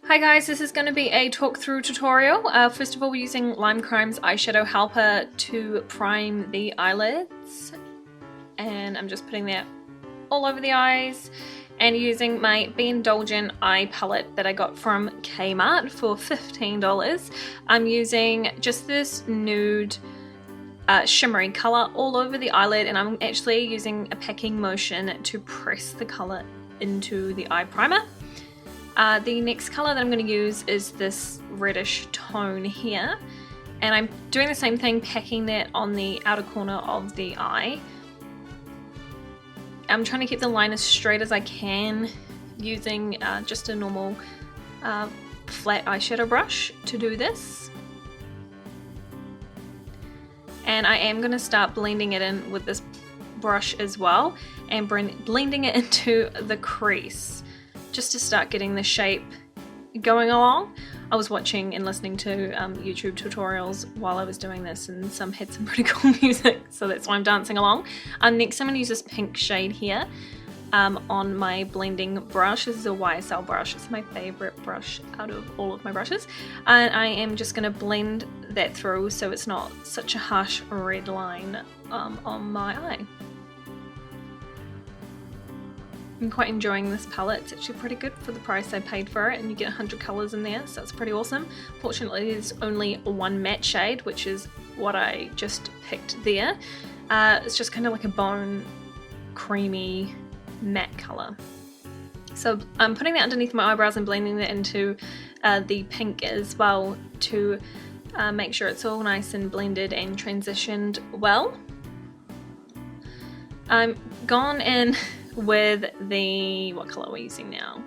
Hi guys, this is going to be a talk through tutorial. First of all, we're using Lime Crime's eyeshadow helper to prime the eyelids, and I'm just putting that all over the eyes, and using my Be Indulgent eye palette that I got from Kmart for $15. I'm using just this nude shimmery color all over the eyelid, and I'm actually using a packing motion to press the color into the eye primer. The next color that I'm going to use is this reddish tone here, and I'm doing the same thing, packing that on the outer corner of the eye. I'm trying to keep the line as straight as I can using just a normal flat eyeshadow brush to do this. And I am going to start blending it in with this brush as well, and blending it into the crease, just to start getting the shape going along. I was watching and listening to YouTube tutorials while I was doing this, and some had some pretty cool music, so that's why I'm dancing along. Next I'm going to use this pink shade here on my blending brush. This is a YSL brush. It's my favorite brush out of all of my brushes, and I am just going to blend that through so it's not such a harsh red line on my eye. I'm quite enjoying this palette. It's actually pretty good for the price I paid for it, and you get 100 colours in there, so it's pretty awesome. Fortunately, there's only one matte shade, which is what I just picked there. It's just kind of like a bone creamy matte colour. So I'm putting that underneath my eyebrows and blending that into the pink as well to make sure it's all nice and blended and transitioned well. I'm gone in with the, what colour we're using now?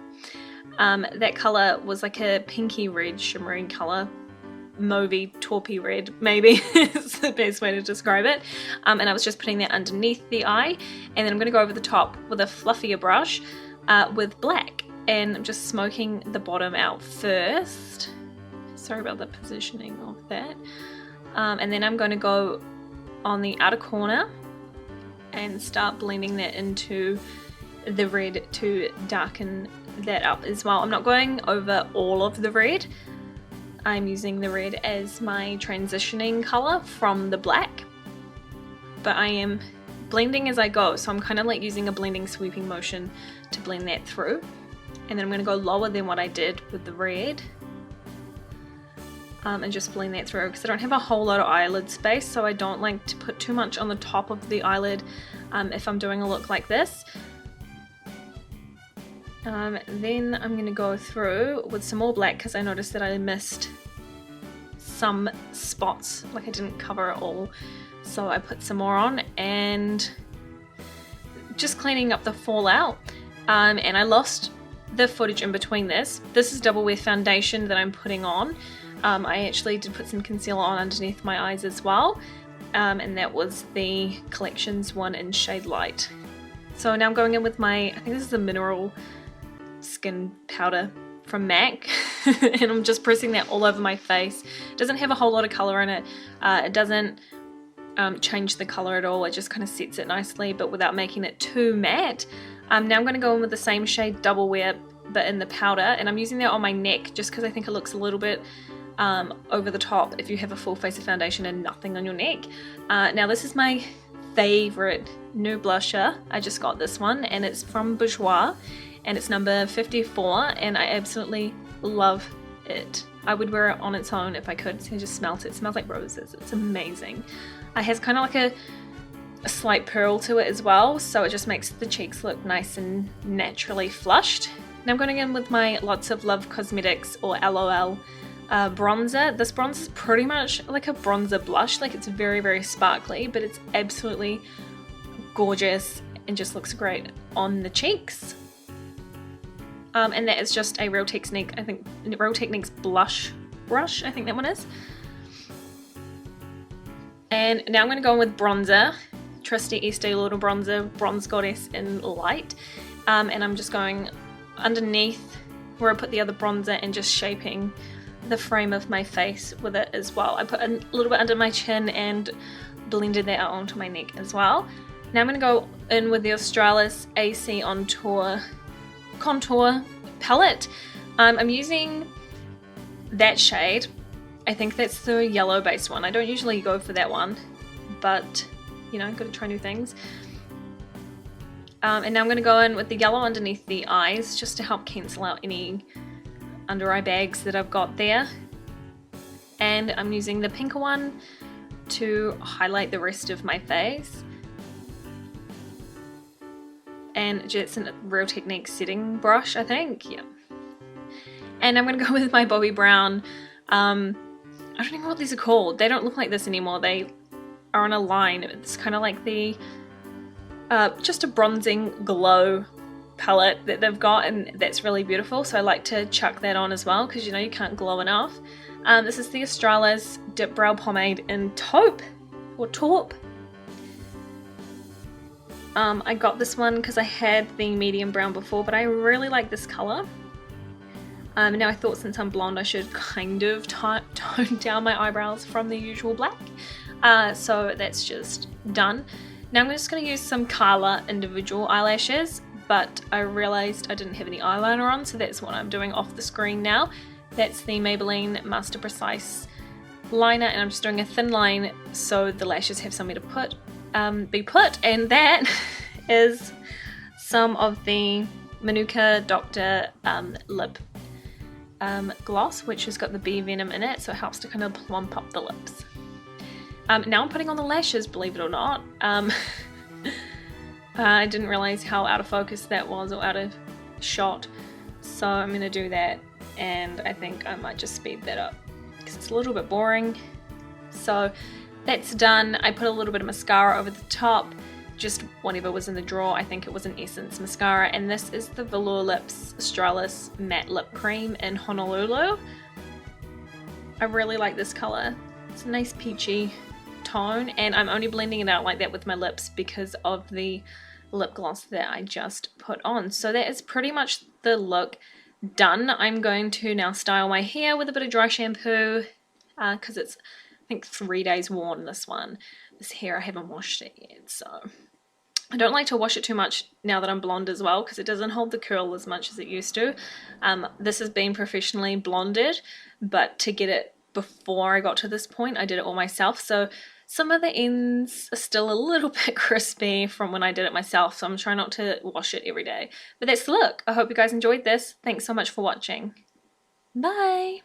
That colour was like a pinky red shimmering colour, mauvey taupey red maybe is the best way to describe it. And I was just putting that underneath the eye, and then I'm going to go over the top with a fluffier brush with black, and I'm just smoking the bottom out first. Sorry about the positioning of that. And then I'm going to go on the outer corner and start blending that into the red to darken that up as well. I'm not going over all of the red. I'm using the red as my transitioning color from the black, but I am blending as I go, so I'm kind of like using a blending sweeping motion to blend that through. And then I'm going to go lower than what I did with the red, and just blend that through, because I don't have a whole lot of eyelid space, so I don't like to put too much on the top of the eyelid if I'm doing a look like this. Then I'm going to go through with some more black, because I noticed that I missed some spots, like I didn't cover it all, so I put some more on, and just cleaning up the fallout. And I lost the footage in between this. This is double wear foundation that I'm putting on. I actually did put some concealer on underneath my eyes as well, and that was the Collections one in shade Light. So now I'm going in with my, I think this is the Mineral Skin Powder from MAC, and I'm just pressing that all over my face. It doesn't have a whole lot of colour in it. It doesn't change the colour at all. It just kind of sets it nicely, but without making it too matte. Now I'm going to go in with the same shade Double Wear, but in the powder, and I'm using that on my neck just because I think it looks a little bit over the top if you have a full face of foundation and nothing on your neck. Now this is my favorite new blusher. I just got this one, and it's from Bourjois, and it's number 54, and I absolutely love it. I would wear it on its own if I could. So I just smelt it. It smells like roses. It's amazing. It has kind of like a slight pearl to it as well, so it just makes the cheeks look nice and naturally flushed. Now I'm going in with my Lots of Love Cosmetics, or LOL, bronzer. This bronzer is pretty much like a bronzer blush. Like, it's very, very sparkly, but it's absolutely gorgeous and just looks great on the cheeks. And that is just a Real Techniques, I think, Real Techniques blush brush, I think that one is. And now I'm going to go in with bronzer, trusty Estee Lauder bronzer, Bronze Goddess in Light. And I'm just going underneath where I put the other bronzer and just shaping the frame of my face with it as well. I put a little bit under my chin and blended that out onto my neck as well. Now I'm going to go in with the Australis AC On Tour Contour palette. I'm using that shade. I think that's the yellow based one. I don't usually go for that one, but you know, gotta try new things. And now I'm gonna go in with the yellow underneath the eyes just to help cancel out any under eye bags that I've got there. And I'm using the pinker one to highlight the rest of my face. And it's a Real Technique setting brush, I think, yeah. And I'm gonna go with my Bobbi Brown, I don't even know what these are called. They don't look like this anymore. They are on a line. It's kind of like the, just a bronzing glow palette that they've got, and that's really beautiful. So I like to chuck that on as well, because you know you can't glow enough. This is the Australis Dip Brow Pomade in Taupe, or Taupe. I got this one because I had the medium brown before, but I really like this colour. Now I thought since I'm blonde I should kind of tone down my eyebrows from the usual black. So that's just done. Now I'm just going to use some Kala individual eyelashes, but I realised I didn't have any eyeliner on, so that's what I'm doing off the screen now. That's the Maybelline Master Precise liner, and I'm just doing a thin line so the lashes have somewhere to be put, and that is some of the Manuka Doctor lip gloss, which has got the bee venom in it, so it helps to kind of plump up the lips. Now I'm putting on the lashes, believe it or not. I didn't realize how out of focus that was, or out of shot, so I'm going to do that, and I think I might just speed that up because it's a little bit boring. So that's done. I put a little bit of mascara over the top, just whatever was in the drawer. I think it was an Essence mascara, and this is the Velour Lips Australis Matte Lip Cream in Honolulu. I really like this colour. It's a nice peachy tone, and I'm only blending it out like that with my lips because of the lip gloss that I just put on. So that is pretty much the look done. I'm going to now style my hair with a bit of dry shampoo because it's, I think, 3 days worn, this one. This hair, I haven't washed it yet, so I don't like to wash it too much now that I'm blonde as well, because it doesn't hold the curl as much as it used to. This has been professionally blonded, but to get it before I got to this point, I did it all myself, so some of the ends are still a little bit crispy from when I did it myself, so I'm trying not to wash it every day. But that's the look. I hope you guys enjoyed this. Thanks so much for watching. Bye!